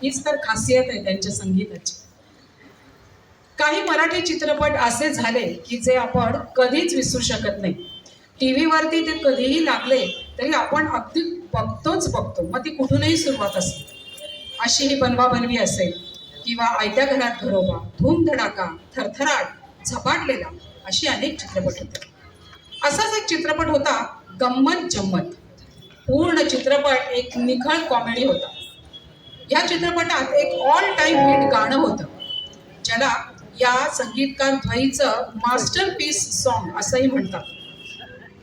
हीच तर खासियत आहे त्यांच्या संगीताची. काही मराठी चित्रपट असे झाले की जे आपण कधीच विसरू शकत नाही. टीव्हीवरती ते कधीही लागले तरी आपण अगदी बघतो, मग ती कुठूनही सुरुवात असते. अशी ही बनवाबनवी असेल किंवा आयत्या घरात घरोबा, धूमधडाका, थरथराट, झपाटलेला, अशी अनेक चित्रपट होते. असाच एक चित्रपट होता गंमत जम्मत. पूर्ण चित्रपट एक निखळ कॉमेडी होता. या चित्रपटात एक ऑल टाइम हिट गाणं होतं ज्याला या संगीतकार द्वैचं मास्टरपीस सॉन्ग असंही म्हणतात.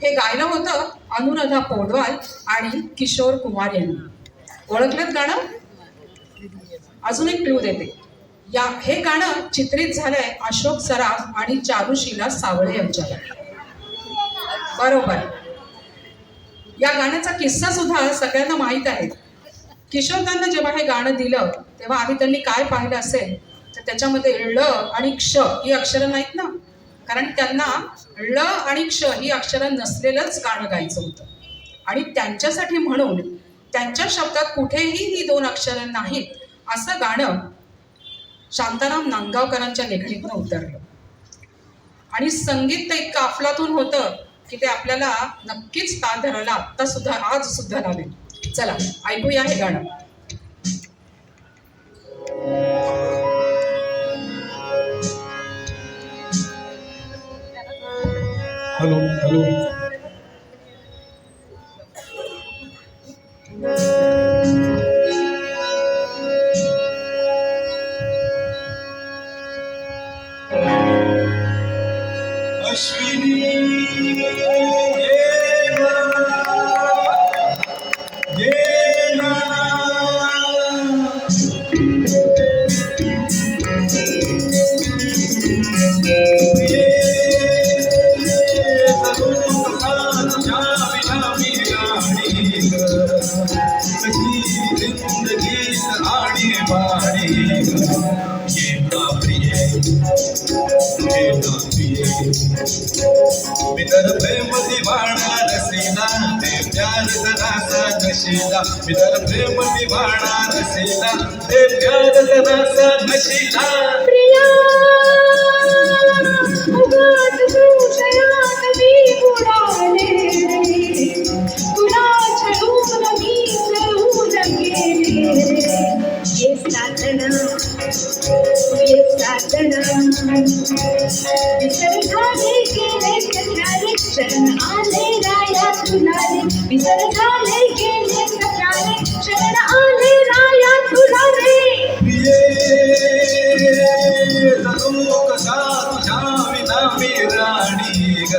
हे गायलं होतं अनुराधा पौडवाल आणि किशोर कुमार यांनी. ओळखलं गाणं? अजून एक क्लू देते. हे गाणं चित्रित झालंय अशोक सराफ आणि चारुशीला सावळे यांच्यावर. बरोबर. या गाण्याचा किस्सा सुद्धा सगळ्यांना माहीत आहे. किशोरदांना जेव्हा हे गाणं दिलं तेव्हा आधी त्यांनी काय पाहिलं असेल तर त्याच्यामध्ये ळ आणि क्ष ही अक्षरं नाहीत ना, कारण त्यांना ळ आणि क्ष ही अक्षरं नसलेलंच गाणं गायचं होतं. आणि त्यांच्यासाठी म्हणून त्यांच्या शब्दात कुठेही ही दोन अक्षरं नाहीत असं गाणं शांताराम नांदगावकरांच्या लेखणीतून उतरलं. आणि संगीत तर इतकं अफलातून होतं की ते आपल्याला नक्कीच ताल धरायला आज सुद्धा लागेल. चला ऐकूया हे गाणं. हॅलो हॅलो अश्विनी मितर प्रेम दिवाणा रसीला ते प्यार जरासा नशीला. मितर प्रेम दिवाणा रसीला ते प्यार जरासा नशीला. प्रिया उगाच संशयात मी बुडाले रे, तुला छळून मी जळून गेले रे. ये साधना विसर झाले गेले सकाळी क्षण आले राया तुलाले. विसर झाले गेले सकाळी क्षण आले राया तुलाले. कसा तुझ्या विना मी राणी ग,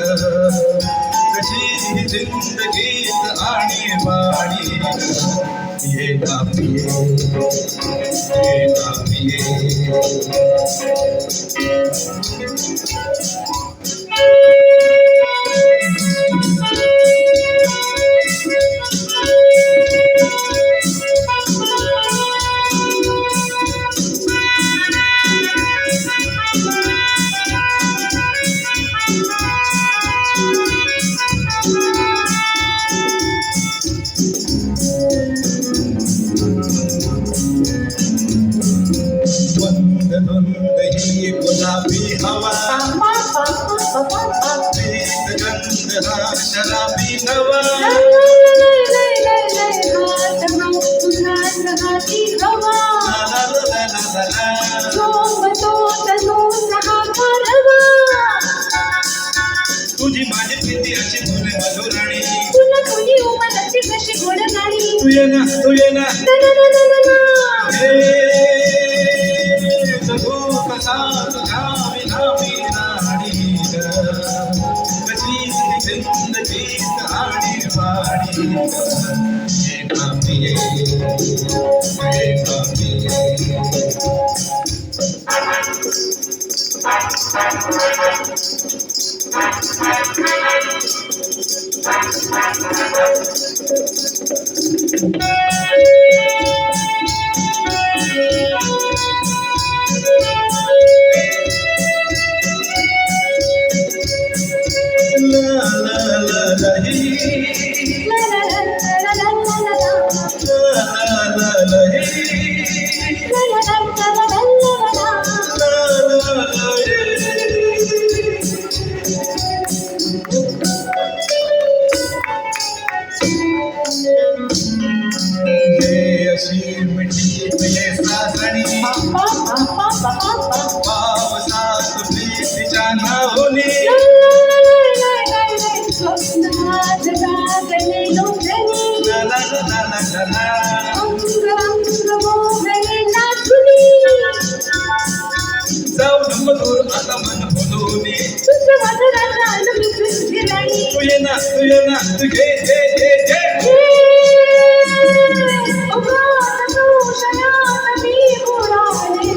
कशी जिंदगीत आणि बाणी ये ना पिये ये ना पिये. ही गुलाबी हवा गंध हा शराबी नवा. तुझी माझी प्रीती अशी तुले मधुराणी, तुला तुझी उमलची कशी गोड गाणी. तू ये ना तू ये ना कसा तुझ्या विना मी राणी ग, कशी जिंदगीत आणि बाणी ये ना पिये ये ना पिये. la la la la अशी मिठी ये सासणी पावसात प्रीतीच्या नाहुनी स्वप्नात जागलेलो जनी ला ला ला ला ला ला. अंग अंग मोहने नाचुनी जाऊ नको दूर आता मन बोलूनी तुझं माझं राजा आणि मी तुझी राणी तू ये ना तू घे घे घे घे अगाध शयात मी बुडाले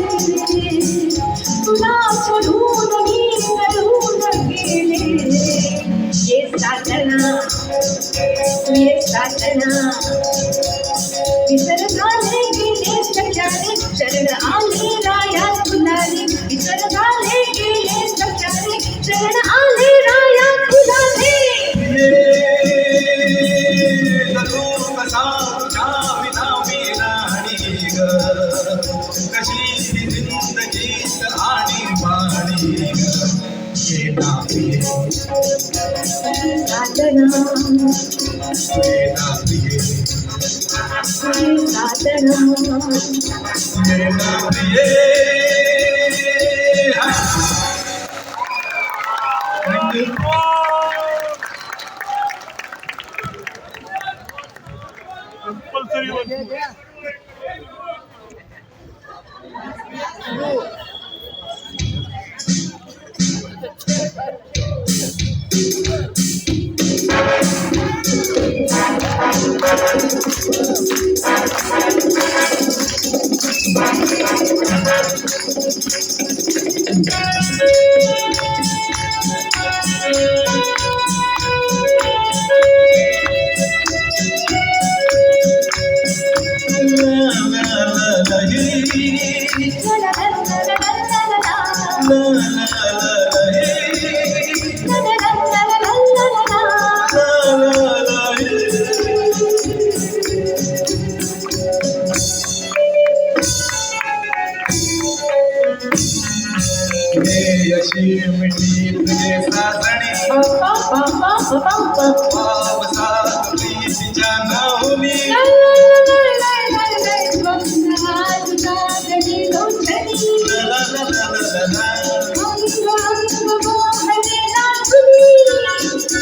तुला सोडून मी पळून गेले ये साजना तू ये साजना विसर झाले गेले सख्याने शरण आले राया तुलाने विसर झाले गेले सख्याने शरण आले राया तुलाने तू कसा तुझ्या विना मी राणी ग कशी जिंदगीत आणि पाणी ग ये ना प्रिये साधना ये ना प्रिये साधना ये ना प्रिये. Thank you. अशी मिठी तुझे सासणी पावसात प्रीतीच्या नाहुनी ला ला ला ला ला ला.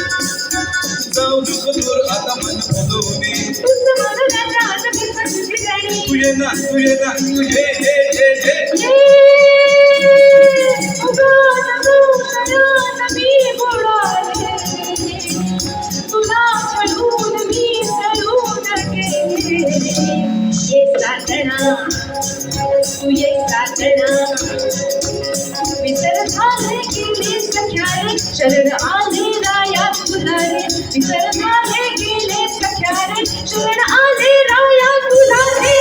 जाऊ नको दूर आता मन बोलूनी तू ये ना तू घे घे घे घे तुला पळून मी पळून गेले ये साधना तू ये साधना विसर झाले गेले सख्यारे शरण आले राया तुलारे विसर झाले गेले सख्यारे शरण आले राया तुलारे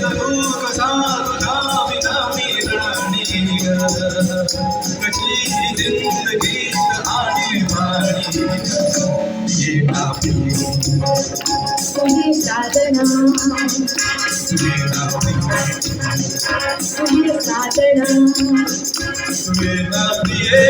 तू कसा तुझ्या विना मी राणी ग कशी जिंदगीत आणि पाणी ये ना प्रिये तू ये साधना ये ना प्रिये तू ये साधना ये ना प्रिये